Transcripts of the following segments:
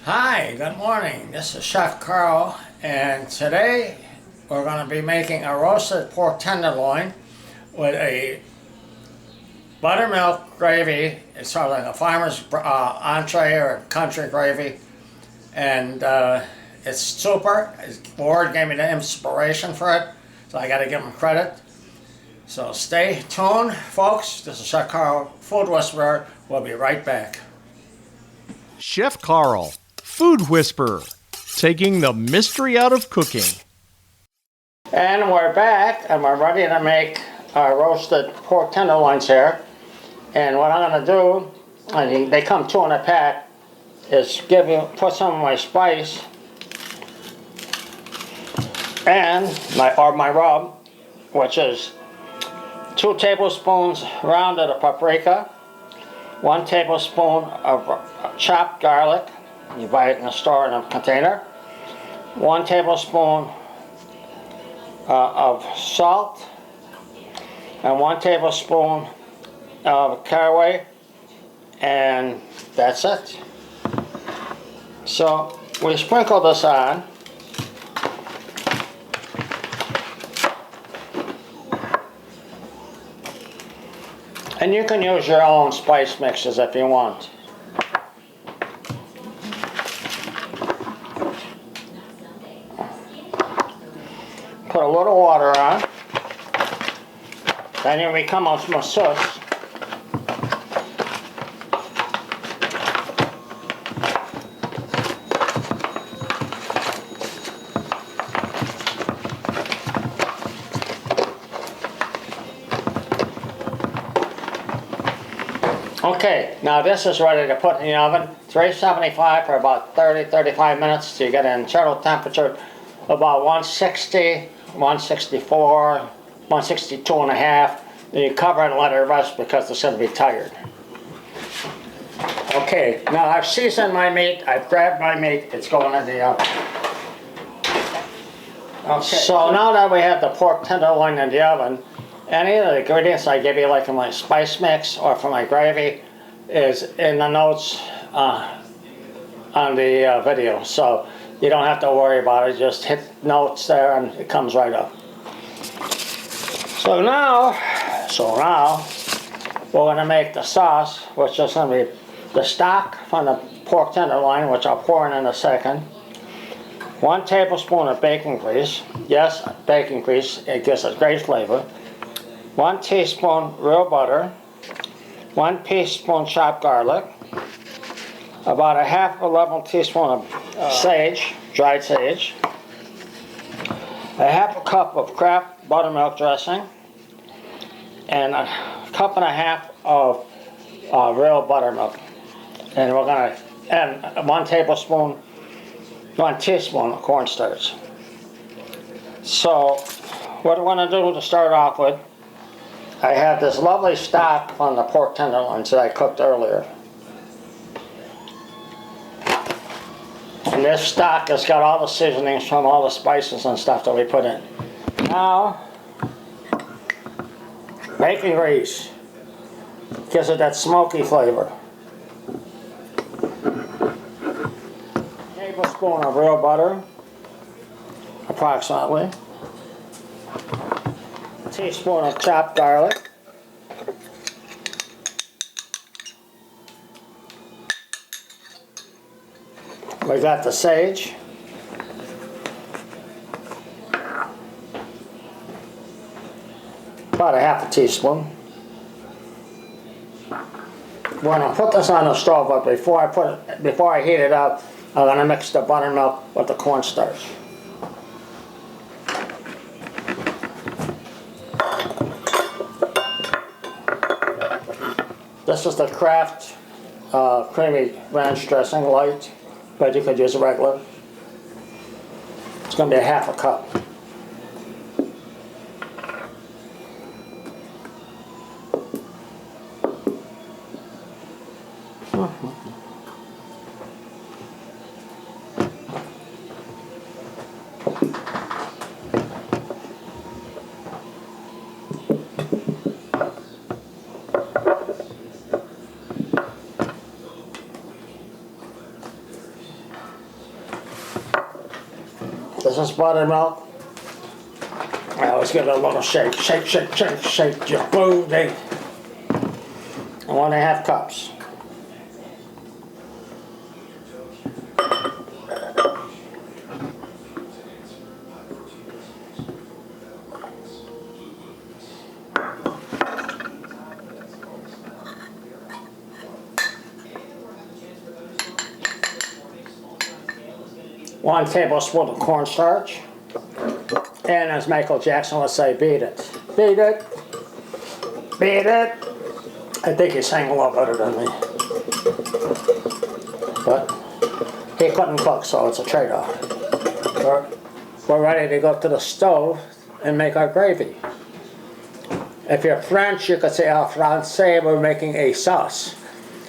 Hi, good morning. This is Chef Carl, and today we're going to be making a roasted pork tenderloin with a buttermilk gravy. It's sort of like a farmer's entree or country gravy, and it's super. Ward gave me the inspiration for it, so I got to give him credit. So stay tuned, folks. This is Chef Carl, Food Whisperer. We'll be right back. Chef Carl, Food Whisperer, taking the mystery out of cooking. And we're back, and we're ready to make our roasted pork tenderloins here. And what I'm going to do, and they come two in a pack, is put some of my spice and my rub, which is 2 tablespoons rounded of paprika, 1 tablespoon of chopped garlic. You buy it in the store in a container. 1 tablespoon of salt, and 1 tablespoon of caraway, and that's it. So we sprinkle this on. And you can use your own spice mixes if you want. Put a little water on. Then here we come out from a sauce. Okay, now this is ready to put in the oven, 375 for about 30-35 minutes to get an internal temperature about 160, 164, 162 and a half. Then you cover it and let it rest because it's going to be tired. Okay, now I've seasoned my meat, I've grabbed my meat, it's going in the oven. Okay. So now that we have the pork tenderloin in the oven, any of the ingredients I give you, like in my spice mix or for my gravy, is in the notes on the video. So you don't have to worry about it. Just hit notes there and it comes right up. So now we're going to make the sauce, which is going to be the stock from the pork tenderloin, which I'll pour in a second. 1 tablespoon of bacon grease. Yes, bacon grease. It gives a great flavor. 1 teaspoon real butter, 1 teaspoon chopped garlic, about a half a level teaspoon of sage, dried sage, a half a cup of Kraft buttermilk dressing, and a cup and a half of real buttermilk. And we're going to add 1 teaspoon of cornstarch. So what we're going to do to start off with, I have this lovely stock on the pork tenderloins that I cooked earlier. And this stock has got all the seasonings from all the spices and stuff that we put in. Now, bacon grease gives it that smoky flavor. A tablespoon of real butter, approximately. Teaspoon of chopped garlic, we got the sage, about a half a teaspoon. We're going to put this on the stove, but before I heat it up, I'm going to mix the buttermilk with the cornstarch. This is the Kraft creamy ranch dressing, light, but you could use a regular. It's going to be a half a cup. This is buttermilk. I always give it a little shake, shake, shake, shake, shake, just boom, and 1.5 cups. One tablespoon of cornstarch. And as Michael Jackson would say, beat it. Beat it. Beat it. I think he sang a lot better than me. But he couldn't cook, so it's a trade-off. We're ready to go to the stove and make our gravy. If you're French, you could say en français, we're making a sauce.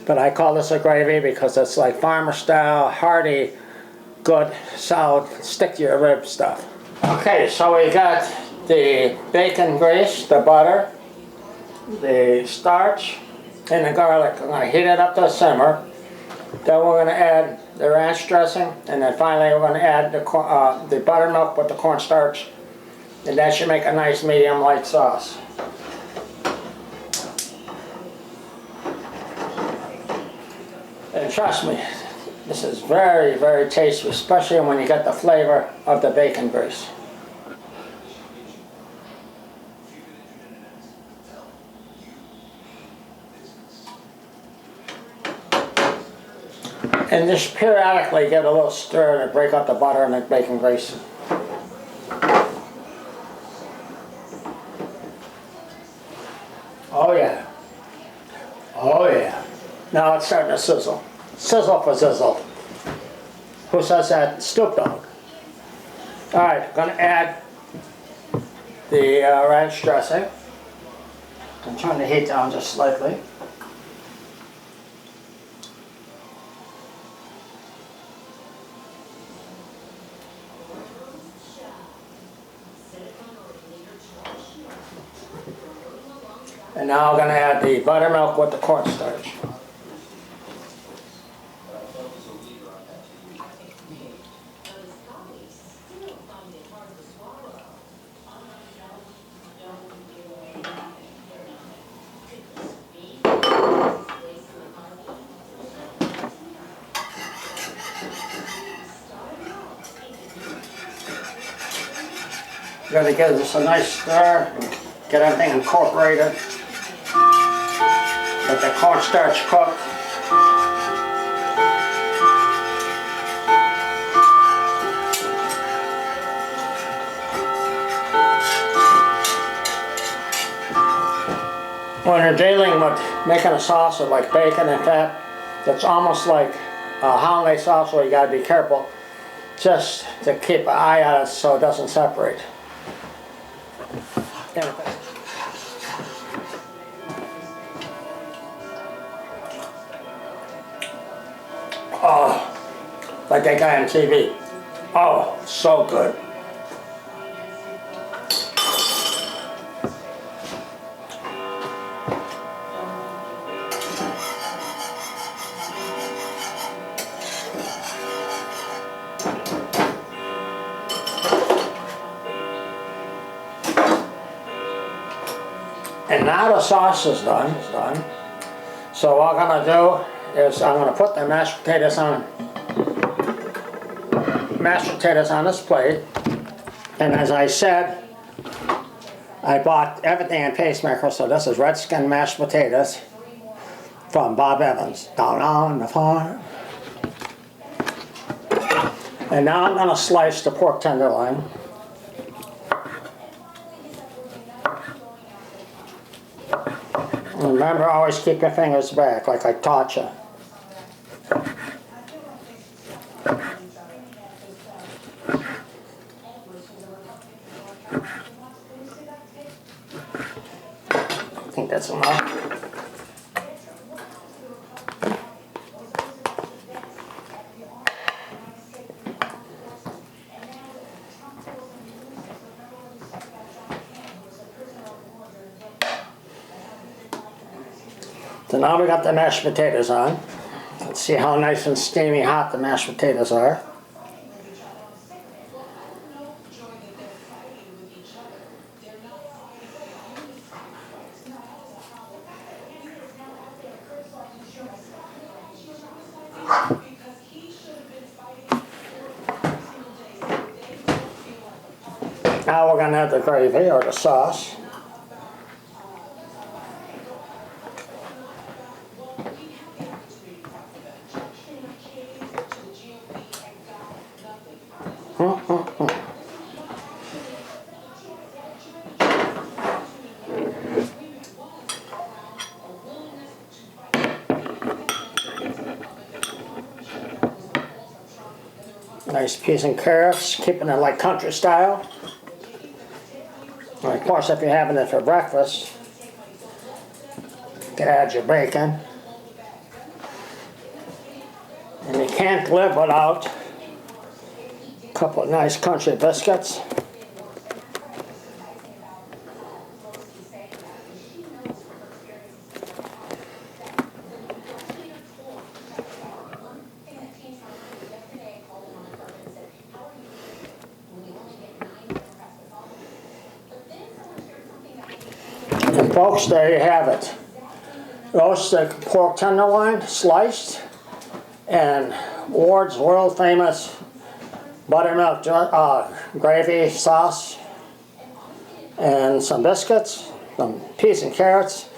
But I call this a gravy because it's like farmer style, hearty, good, solid, stick to your rib stuff. Okay, so we got the bacon grease, the butter, the starch, and the garlic. I'm going to heat it up to a simmer. Then we're going to add the ranch dressing, and then finally we're going to add the buttermilk with the cornstarch, and that should make a nice medium light sauce. And trust me, this is very, very tasty, especially when you get the flavor of the bacon grease. And just periodically give it a little stir to break up the butter and the bacon grease. Oh yeah. Oh yeah. Now it's starting to sizzle. Sizzle for zizzle. Who says that? Snoop Dogg. Alright, going to add the ranch dressing. I'm trying to heat down just slightly. And now I'm going to add the buttermilk with the cornstarch. You got to give this a nice stir, get everything incorporated, let the cornstarch cook. When you're dealing with making a sauce with like bacon and fat, that's almost like a hollandaise sauce where you got to be careful just to keep an eye on it so it doesn't separate. Oh, like that guy on TV. Oh, so good. And now the sauce is done. So what I'm going to do is I'm going to put the mashed potatoes on this plate. And as I said, I bought everything in pacemaker, so this is redskin mashed potatoes from Bob Evans, down on the farm. And now I'm going to slice the pork tenderloin. Remember, always keep your fingers back, like I taught you. I think that's enough. So now we got the mashed potatoes on. Let's see how nice and steamy hot the mashed potatoes are. Now we're going to add the gravy or the sauce. Nice peas and carrots, keeping it like country style. And of course, if you're having it for breakfast, you can add your bacon. And you can't live without a couple of nice country biscuits. And folks, there you have it. Roasted pork tenderloin, sliced, and Ward's world famous buttermilk gravy sauce, and some biscuits, some peas and carrots,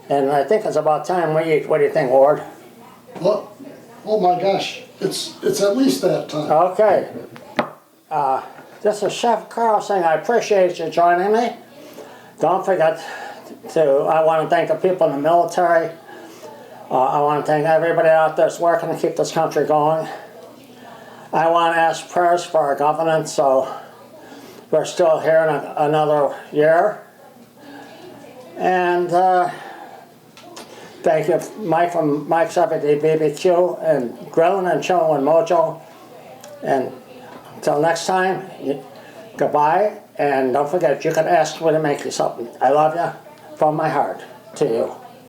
and I think it's about time we eat. What do you think, Ward? Well, oh my gosh, it's at least that time. Okay. This is Chef Carl saying I appreciate you joining me. Don't forget I want to thank the people in the military. I want to thank everybody out there that's working to keep this country going. I want to ask prayers for our government, so we're still here in another year. And thank you, Mike from Mike's Everyday BBQ and Grilling and Chilling with Mojo. And until next time, goodbye. And don't forget, you can ask me to make you something. I love you from my heart to you.